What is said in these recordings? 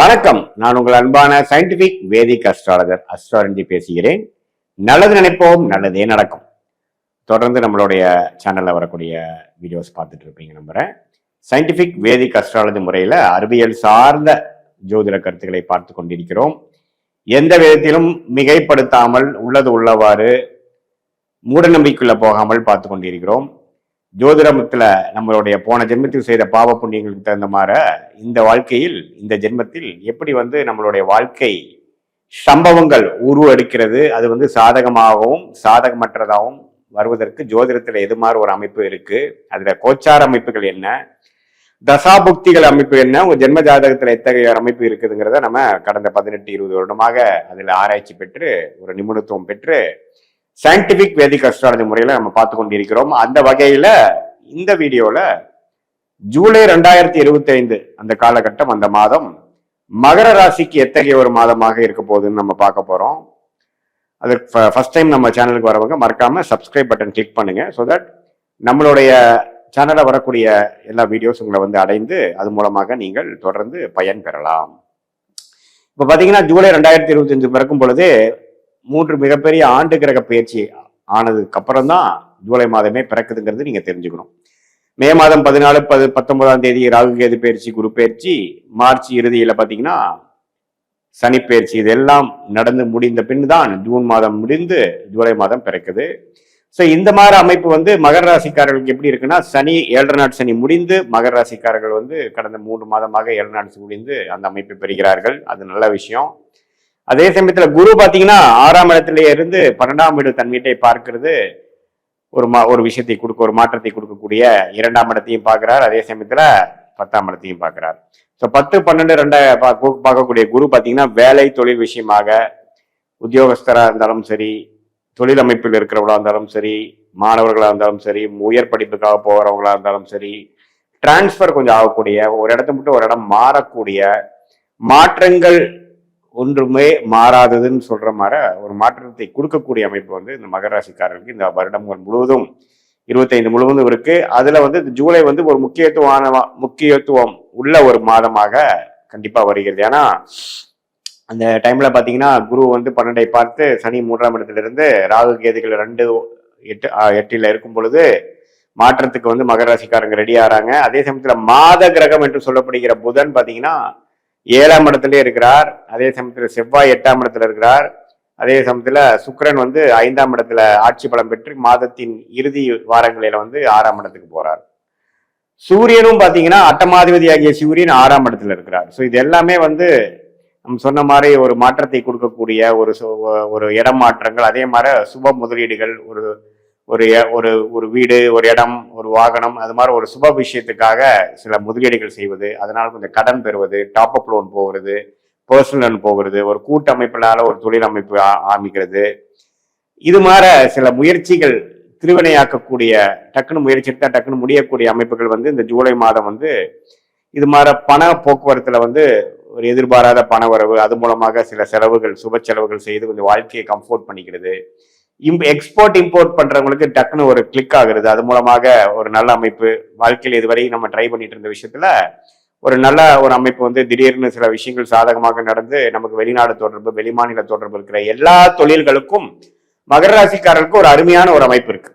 வணக்கம். நான் உங்கள் அன்பான சயின்டிபிக் வேதிக் அஸ்ட்ராலஜர் அஸ்ட்ராலஜி பேசுகிறேன். நல்லது நினைப்போம், நல்லதே நடக்கும். தொடர்ந்து நம்மளுடைய சேனல்ல வரக்கூடிய வீடியோஸ் பார்த்துட்டு இருப்பீங்க நம்புறேன். சயின்டிபிக் வேதிக் அஸ்ட்ராலஜி முறையில அறிவியல் சார்ந்த ஜோதிட கருத்துக்களை பார்த்து கொண்டிருக்கிறோம். எந்த விதத்திலும் மிகைப்படுத்தாமல் உள்ளது உள்ளவாறு மூட நம்பிக்கைக்குள்ள போகாமல் பார்த்து கொண்டிருக்கிறோம். ஜோதிடத்துல நம்மளுடைய போன ஜென்மத்தில் செய்த பாவ புண்ணியங்களுக்கு தகுந்த மாதிரி இந்த வாழ்க்கையில் இந்த ஜென்மத்தில் எப்படி நம்மளுடைய வாழ்க்கை சம்பவங்கள் உருவெடுக்கிறது, அது சாதகமாகவும் சாதகமற்றதாகவும் வருவதற்கு ஜோதிடத்துல எது மாதிரி ஒரு அமைப்பு இருக்கு, அதுல கோச்சார அமைப்புகள் என்ன, தசாபுக்திகள் அமைப்பு என்ன, உங்க ஜென்ம ஜாதகத்துல எத்தகைய அமைப்பு இருக்குதுங்கிறத நம்ம கடந்த 18-20 வருடமாக அதுல ஆராய்ச்சி பெற்று ஒரு நிபுணத்துவம் பெற்று சயின்டிபிக் வேதிக் அஸ்ட்ராலஜி முறையில நம்ம பார்த்து கொண்டிருக்கிறோம். அந்த வகையில இந்த வீடியோல ஜூலை 2025 அந்த காலகட்டம், அந்த மாதம் மகர ராசிக்கு எத்தகைய ஒரு மாதமாக இருக்க போகுதுன்னு நம்ம பார்க்க போறோம். அது ஃபர்ஸ்ட் டைம் நம்ம சேனலுக்கு வரவங்க மறக்காம சப்ஸ்கிரைப் பட்டன் கிளிக் பண்ணுங்க. ஸோ தட் நம்மளுடைய சேனல்ல வரக்கூடிய எல்லா வீடியோஸ் உங்களை அடைந்து அது மூலமாக நீங்கள் தொடர்ந்து பயன் பெறலாம். இப்ப பாத்தீங்கன்னா ஜூலை 2025 பிறக்கும் பொழுது 3 மிகப்பெரிய ஆண்டு கிரக பயிற்சி ஆனதுக்கு அப்புறம் தான் ஜூலை மாதமே பிறக்குதுங்கிறது நீங்க தெரிஞ்சுக்கணும். மே மாதம் 14-19 தேதி ராகு கேது பயிற்சி, குரு பயிற்சி, மார்ச் இறுதியில பாத்தீங்கன்னா சனி பயிற்சி, இதெல்லாம் நடந்து முடிந்த பின் தான் ஜூன் மாதம் முடிந்து ஜூலை மாதம் பிறக்குது. ஸோ இந்த மாதிரி அமைப்பு மகர ராசிக்காரர்களுக்கு எப்படி இருக்குன்னா, சனி 7.5 நாட் சனி முடிந்து மகர ராசிக்காரர்கள் கடந்த 3 மாதமாக 7 நாட்கள் முடிந்து அந்த அமைப்பை பெறுகிறார்கள். அது நல்ல விஷயம். அதே சமயத்துல குரு பாத்தீங்கன்னா 6ஆம் இடத்திலேயே இருந்து 12ஆம் வீடு தன் வீட்டை பார்க்கிறது ஒரு விஷயத்தை கொடுக்க, ஒரு மாற்றத்தை கொடுக்கக்கூடிய 2ஆம் இடத்தையும் பார்க்கிறார். அதே சமயத்துல 10ஆம் இடத்தையும் பார்க்கிறார். ஸோ 10, 12, 2 பார்க்கக்கூடிய குரு பாத்தீங்கன்னா வேலை தொழில் விஷயமாக உத்தியோகஸ்தரா இருந்தாலும் சரி, தொழில் அமைப்பில் இருக்கிறவங்களா இருந்தாலும் சரி, மாணவர்களா இருந்தாலும் சரி, உயர் படிப்புக்காக போகிறவங்களா இருந்தாலும் சரி, டிரான்ஸ்பர் கொஞ்சம் ஆகக்கூடிய, ஒரு இடத்த மட்டும் ஒரு இடம் மாறக்கூடிய மாற்றங்கள் ஒன்றுமே மாறாததுன்னு சொல்ற மாதிரி ஒரு மாற்றத்தை கொடுக்கக்கூடிய அமைப்பு இந்த மகர ராசிக்காரர்களுக்கு இந்த வருடம் முழுவதும் 25 முழுவதும் இருக்கு. அதுல ஜூலை ஒரு முக்கியத்துவம் உள்ள ஒரு மாதமாக கண்டிப்பா வருகிறது. ஏன்னா அந்த டைம்ல பாத்தீங்கன்னா குரு 12ஐ பார்த்து சனி 3ஆம் இடத்துல இருந்து ராகு கேதுகள் 2-8 இருக்கும் பொழுது மாற்றத்துக்கு மகர ராசிக்காரங்க ரெடி ஆறாங்க. அதே சமயத்துல மாத கிரகம் என்று சொல்லப்படுகிற புதன் பாத்தீங்கன்னா 7ஆம் இடத்துல இருக்கிறார். அதே சமயத்துல செவ்வாய் 8ஆம் இடத்துல இருக்கிறார். அதே சமயத்துல சுக்கிரன் 5ஆம் இடத்துல ஆட்சி பலம் பெற்று மாதத்தின் இறுதி வாரங்களில 6ஆம் இடத்துக்கு போறார். சூரியனும் பாத்தீங்கன்னா அட்டமாதிபதி ஆகிய சூரியன் 6ஆம் இடத்துல இருக்கிறார். ஸோ இது எல்லாமே நம்ம சொன்ன மாதிரி ஒரு மாற்றத்தை கொடுக்கக்கூடிய ஒரு இடம் மாற்றங்கள், அதே மாதிரி சுப முதலீடுகள், ஒரு வீடு, ஒரு இடம், ஒரு வாகனம், அது மாதிரி ஒரு சுப விஷயத்துக்காக சில முதலீடுகள் செய்வது, அதனால கொஞ்சம் கடன் பெறுவது, டாப் அப் லோன் போகிறது, பர்சனல் லோன் போகிறது, ஒரு கூட்டமைப்பினால ஒரு தொழில் அமைப்பு ஆரம்பிக்கிறது, இது மாதிரி சில முயற்சிகள் திருவினையாக்கக்கூடிய, டக்குன்னு முயற்சி எடுத்தா டக்குன்னு முடியக்கூடிய அமைப்புகள் இந்த ஜூலை மாதம் இது மாதிரி பண போக்குவரத்துல ஒரு எதிர்பாராத பண வரவு, அது மூலமாக சில செலவுகள், சுப செலவுகள் செய்து கொஞ்சம் வாழ்க்கையை கம்ஃபோர்ட் பண்ணிக்கிறது. எக்ஸ்போர்ட் இம்போர்ட் பண்றவங்களுக்கு டக்குன்னு ஒரு கிளிக் ஆகுறது, அது மூலமாக ஒரு நல்ல அமைப்பு. வாழ்க்கையில் இதுவரை நம்ம ட்ரை பண்ணிட்டு இருந்த விஷயத்துல ஒரு நல்ல ஒரு அமைப்பு திடீர்னு சில விஷயங்கள் சாதகமாக நடந்து நமக்கு வெளிநாடு தொடர்பு, வெளிமாநில தொடர்பு இருக்கிற எல்லா தொழில்களுக்கும் மகர ராசிக்காரர்களுக்கு ஒரு அருமையான ஒரு அமைப்பு இருக்கு.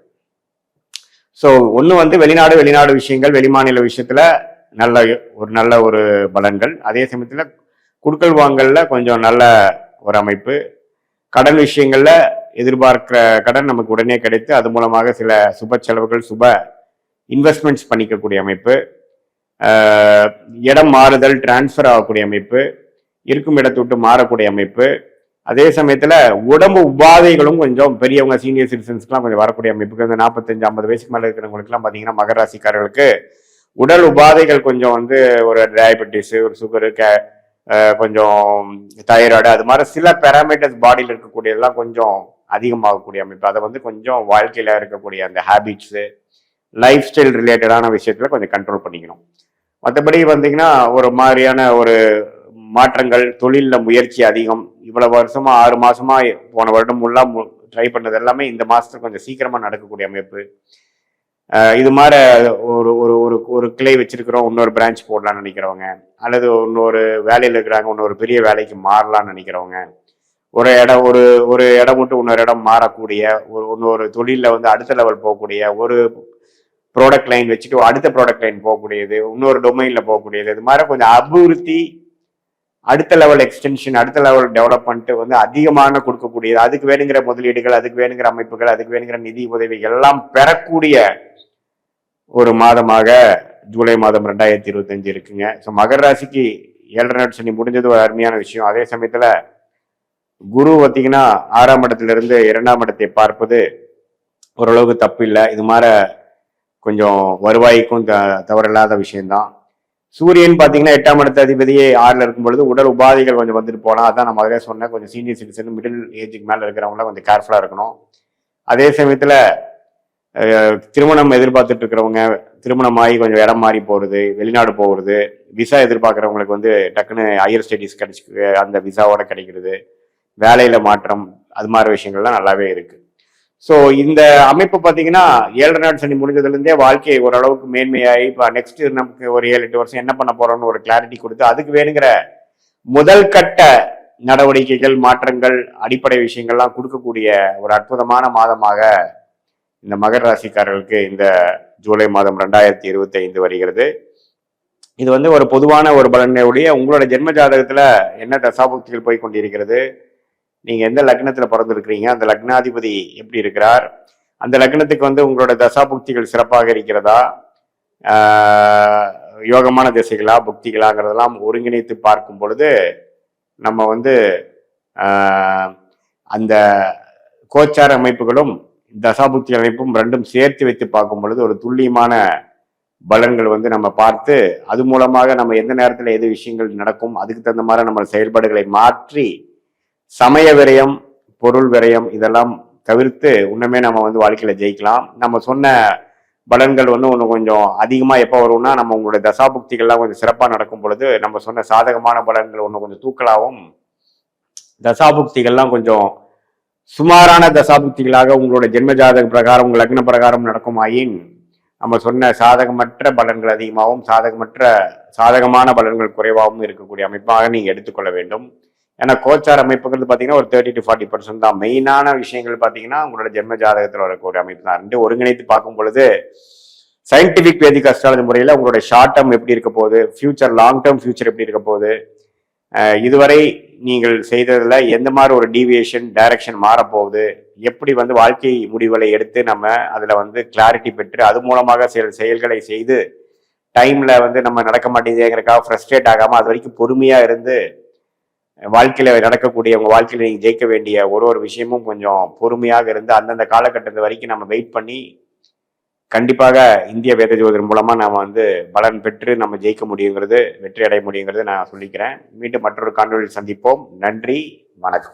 ஸோ ஒண்ணு வெளிநாடு விஷயங்கள், வெளிமாநில விஷயத்துல நல்ல ஒரு பலன்கள். அதே சமயத்துல குடுக்கல் வாங்கல்ல கொஞ்சம் நல்ல ஒரு அமைப்பு. கடன் விஷயங்கள்ல எதிர்பார்க்கிற கடன் நமக்கு உடனே கிடைத்து அது மூலமாக சில சுப செலவுகள், சுப இன்வெஸ்ட்மெண்ட்ஸ் பண்ணிக்கக்கூடிய அமைப்பு. இடம் மாறுதல், டிரான்ஸ்பர் ஆகக்கூடிய அமைப்பு, இருக்கும் இடத்தை விட்டு மாறக்கூடிய அமைப்பு. அதே சமயத்துல உடம்பு உபாதைகளும் கொஞ்சம் பெரியவங்க, சீனியர் சிட்டிசன்ஸ்க்குலாம் கொஞ்சம் வரக்கூடிய அமைப்புக்கு. 45-50 வயசுக்கு மேல இருக்கிறவங்களுக்குலாம் பாத்தீங்கன்னா மகர ராசிக்காரர்களுக்கு உடல் உபாதைகள் கொஞ்சம் ஒரு டயபெட்டிஸ், ஒரு சுகரு, கொஞ்சம் தைராய்டு, அது மாதிரி சில பேராமீட்டர்ஸ் பாடியில் இருக்கக்கூடியதெல்லாம் கொஞ்சம் அதிகமாகக்கூடிய அமைப்பு. அதை கொஞ்சம் வாழ்க்கையில இருக்கக்கூடிய அந்த ஹேபிட்ஸ், லைஃப் ஸ்டைல் ரிலேட்டடான விஷயத்துல கொஞ்சம் கண்ட்ரோல் பண்ணிக்கணும். மற்றபடி ஒரு மாதிரியான ஒரு மாற்றங்கள், தொழில்ல முயற்சி அதிகம். இவ்வளவு வருஷமா 6 மாசமா போன வருடம் ஃபுல்லா ட்ரை பண்ணது எல்லாமே இந்த மாசத்துல கொஞ்சம் சீக்கிரமா நடக்கக்கூடிய அமைப்பு. இது மாதிரி ஒரு ஒரு ஒரு ஒரு கிளை வச்சிருக்கிறோம், இன்னொரு பிரான்ச் போடலாம்னு நினைக்கிறவங்க, அல்லது இன்னொரு வேலையில் இருக்கிறாங்க, இன்னொரு பெரிய வேலைக்கு மாறலாம்னு நினைக்கிறவங்க, ஒரு இடம் விட்டு இன்னொரு இடம் மாறக்கூடிய, இன்னொரு தொழிலில் வந்து அடுத்த லெவல் போகக்கூடிய, ஒரு ப்ராடக்ட் லைன் வச்சுட்டு அடுத்த ப்ராடக்ட் லைன் போகக்கூடியது, இன்னொரு டொமைனில் போகக்கூடியது, இது மாதிரி கொஞ்சம் அபிவிருத்தி, அடுத்த லெவல் எக்ஸ்டென்ஷன், அடுத்த லெவல் டெவலப்மெண்ட் வந்து அதிகமான கொடுக்கக்கூடியது, அதுக்கு வேணுங்கிற முதலீடுகள், அதுக்கு வேணுங்கிற அமைப்புகள், அதுக்கு வேணுங்கிற நிதி உதவிகள் எல்லாம் பெறக்கூடிய ஒரு மாதமாக ஜூலை மாதம் 2025 இருக்குங்க. ஸோ மகர ராசிக்கு 7.5 நாள் சனி முடிஞ்சது ஒரு அருமையான விஷயம். அதே சமயத்துல குரு பார்த்தீங்கன்னா 6ஆம் இடத்திலிருந்து 2ஆம் இடத்தை பார்ப்பது ஓரளவுக்கு தப்பு இல்லை. இது மாதிரி கொஞ்சம் வருவாய்க்கும் தவறில்லாத விஷயம்தான். சூரியன் பார்த்தீங்கன்னா 8ஆம் இடத்து அதிபதியே 6ல் இருக்கும் பொழுது உடல் உபாதைகள் கொஞ்சம் வந்துட்டு போகலாம். அதான் நான் முதல்ல சொன்னேன், கொஞ்சம் சீனியர் சிட்டிசன், மிடில் ஏஜுக்கு மேலே இருக்கிறவங்களாம் கொஞ்சம் கேர்ஃபுல்லாக இருக்கணும். அதே சமயத்தில் திருமணம் எதிர்பார்த்துட்டு இருக்கிறவங்க, திருமணமாகி கொஞ்சம் இடம் மாறி போகிறது, வெளிநாடு போகிறது, விசா எதிர்பார்க்குறவங்களுக்கு வந்து டக்குன்னு ஹையர் ஸ்டடீஸ் கிடைச்சி அந்த விசாவோட கிடைக்கிறது, வேலையில் மாற்றம், அது மாதிரி விஷயங்கள்லாம் நல்லாவே இருக்குது. ஸோ இந்த அமைப்பு பார்த்தீங்கன்னா 7.5 நாள் சனி முடிஞ்சதுலேருந்தே வாழ்க்கையை ஓரளவுக்கு மேன்மையாகி இப்போ நெக்ஸ்ட் நமக்கு ஒரு 7-8 வருஷம் என்ன பண்ண போகிறோம்னு ஒரு கிளாரிட்டி கொடுத்து அதுக்கு வேணுங்கிற முதல் கட்ட நடவடிக்கைகள், மாற்றங்கள், அடிப்படை விஷயங்கள்லாம் கொடுக்கக்கூடிய ஒரு அற்புதமான மாதமாக இந்த மகர ராசிக்காரர்களுக்கு இந்த ஜூலை மாதம் 2025 வருகிறது. இது வந்து ஒரு பொதுவான ஒரு பலனுடைய உங்களோட ஜென்ம ஜாதகத்தில் என்ன தசாபுக்திகள் போய் கொண்டிருக்கிறது, நீங்கள் எந்த லக்னத்தில் பிறந்திருக்கிறீங்க, அந்த லக்னாதிபதி எப்படி இருக்கிறார், அந்த லக்னத்துக்கு வந்து உங்களோட தசாபுக்திகள் சிறப்பாக இருக்கிறதா, யோகமான திசைகளா புக்திகளாங்கிறதெல்லாம் ஒருங்கிணைத்து பார்க்கும் பொழுது நம்ம வந்து அந்த கோச்சார அமைப்புகளும் தசாபுக்தி அமைப்பும் ரெண்டும் சேர்த்து வைத்து பார்க்கும் பொழுது ஒரு துல்லியமான பலன்கள் வந்து நம்ம பார்த்து அது மூலமாக நம்ம எந்த நேரத்தில் எது விஷயங்கள் நடக்கும், அதுக்கு தகுந்த மாதிரி நம்ம செயல்பாடுகளை மாற்றி சமய விரயம், பொருள் விரயம் இதெல்லாம் தவிர்த்து இன்னுமே நம்ம வந்து வாழ்க்கையில ஜெயிக்கலாம். நம்ம சொன்ன பலன்கள் வந்து ஒன்று கொஞ்சம் அதிகமாக எப்போ வரும்னா நம்ம உங்களுடைய தசாபுக்திகள்லாம் கொஞ்சம் சிறப்பாக நடக்கும் பொழுது நம்ம சொன்ன சாதகமான பலன்கள் ஒன்று கொஞ்சம் தூக்கலாகவும், தசாபுக்திகள்லாம் கொஞ்சம் சுமாரான தசாபுக்திகளாக உங்களோட ஜென்ம ஜாதக பிரகாரம் உங்கள் லக்ன பிரகாரம் நடக்குமாயின் நம்ம சொன்ன சாதகமற்ற பலன்கள் அதிகமாகவும் சாதகமான பலன்கள் குறைவாகவும் இருக்கக்கூடிய அமைப்பாக நீங்கள் எடுத்துக்கொள்ள வேண்டும். ஏன்னா கோச்சார் அமைப்புகள் பார்த்தீங்கன்னா ஒரு 30 to 40% தான். மெயினான விஷயங்கள் பார்த்தீங்கன்னா உங்களோட ஜென்ம ஜாதகத்தில் வரக்கூடிய அமைப்பு தான். ரெண்டு ஒருங்கிணைத்து பார்க்கும் பொழுது சயின்டிபிக் வேதிக் அஸ்ட்ராலஜி முறையில் உங்களோட ஷார்ட் டேர்ம் எப்படி இருக்க போகுது, ஃபியூச்சர் லாங் டேர்ம் ஃபியூச்சர் எப்படி இருக்க போகுது, இதுவரை நீங்கள் செய்ததில் எந்த மாதிரி ஒரு டீவியேஷன் டைரக்ஷன் மாறப்போகுது, எப்படி வந்து வாழ்க்கை முடிவுகளை எடுத்து நம்ம அதில் வந்து கிளாரிட்டி பெற்று அது மூலமாக செயல்களை செய்து டைமில் வந்து நம்ம நடக்க மாட்டேங்குதுங்கிறக்காக ஃப்ரஸ்ட்ரேட் ஆகாமல் அது வரைக்கும் பொறுமையாக இருந்து வாழ்க்கையில நடக்கக்கூடிய உங்க வாழ்க்கையில நீங்க ஜெயிக்க வேண்டிய ஒரு விஷயமும் கொஞ்சம் பொறுமையாக இருந்து அந்தந்த காலகட்டத்து வரைக்கும் நம்ம வெயிட் பண்ணி கண்டிப்பாக இந்திய வேத ஜோதிடர் மூலமா நாம வந்து பலன் பெற்று நம்ம ஜெயிக்க முடியுங்கிறது, வெற்றி அடைய முடியுங்கிறது நான் சொல்லிக்கிறேன். மீண்டும் மற்றொரு காணொலியில் சந்திப்போம். நன்றி, வணக்கம்.